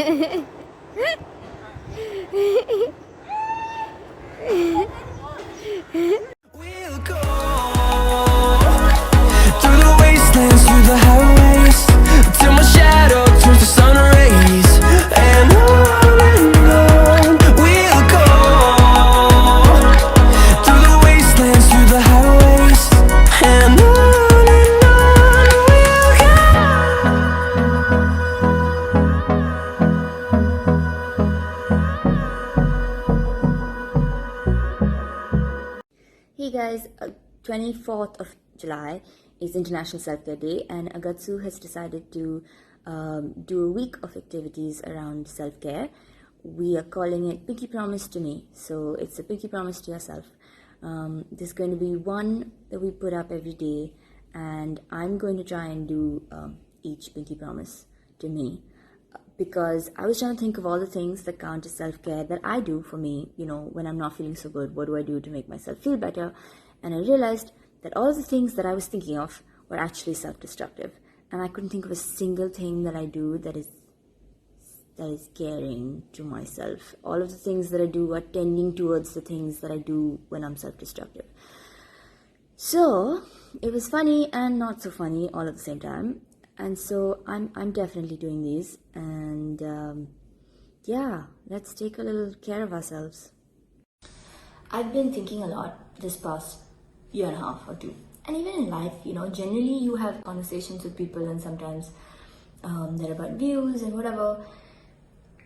We'll go through the wastelands, through the highways, till my shadow turns to sun rays. And on we'll go through the wastelands, through the highways, and on we'll go. Hey guys, 24th of July is International Self-Care Day, and Agatsu has decided to do a week of activities around self-care. We are calling it Pinky Promise to Me. So it's a pinky promise to yourself. There's going to be one that we put up every day, and I'm going to try and do each pinky promise to me. Because I was trying to think of all the things that count as self-care that I do for me, you know, when I'm not feeling so good. What do I do to make myself feel better? And I realized that all the things that I was thinking of were actually self-destructive. And I couldn't think of a single thing that I do that is caring to myself. All of the things that I do are tending towards the things that I do when I'm self-destructive. So it was funny and not so funny all at the same time. And so I'm definitely doing these, and yeah, let's take a little care of ourselves. I've been thinking a lot this past year and a half or two, and even in life, you know, generally you have conversations with people, and sometimes they're about views and whatever,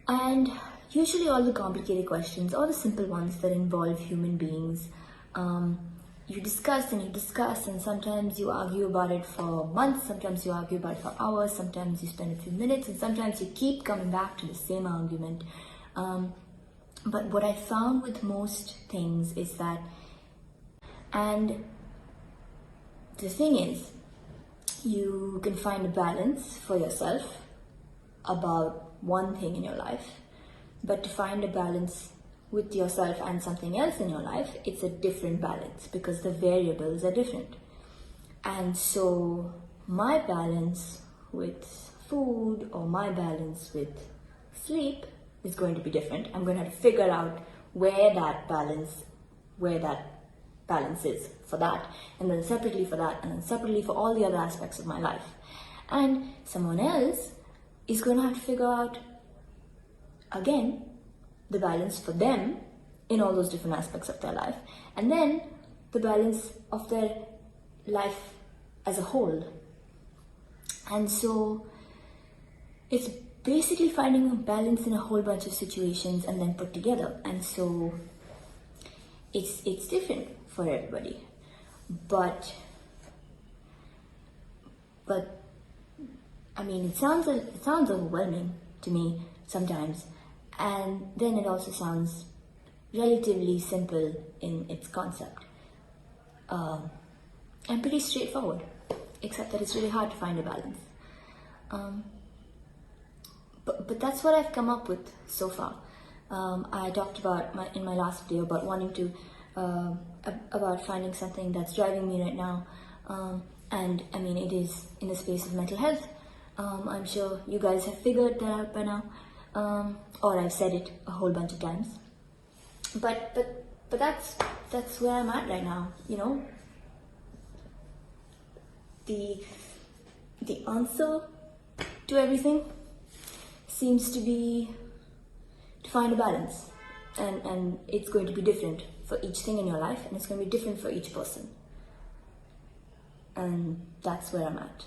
and usually all the complicated questions, all the simple ones that involve human beings, you discuss and you discuss, and sometimes you argue about it for months, sometimes you argue about it for hours, sometimes you spend a few minutes, and sometimes you keep coming back to the same argument. But what I found with most things is that, and the thing is, you can find a balance for yourself about one thing in your life, but to find a balance with yourself and something else in your life, it's a different balance because the variables are different. And so my balance with food or my balance with sleep is going to be different. I'm going to have to figure out where that balance is for that, and then separately for that, and then separately for all the other aspects of my life. And someone else is going to have to figure out, again, the balance for them in all those different aspects of their life, and then the balance of their life as a whole. And so it's basically finding a balance in a whole bunch of situations and then put together. And so it's different for everybody, but I mean, it sounds overwhelming to me sometimes. And then it also sounds relatively simple in its concept, and pretty straightforward, except that it's really hard to find a balance. But that's what I've come up with so far. I talked about in my last video about wanting to about finding something that's driving me right now, and I mean, it is in the space of mental health. I'm sure you guys have figured that out by now. Or I've said it a whole bunch of times, but that's where I'm at right now. You know, the answer to everything seems to be to find a balance, and it's going to be different for each thing in your life, and it's going to be different for each person, and that's where I'm at.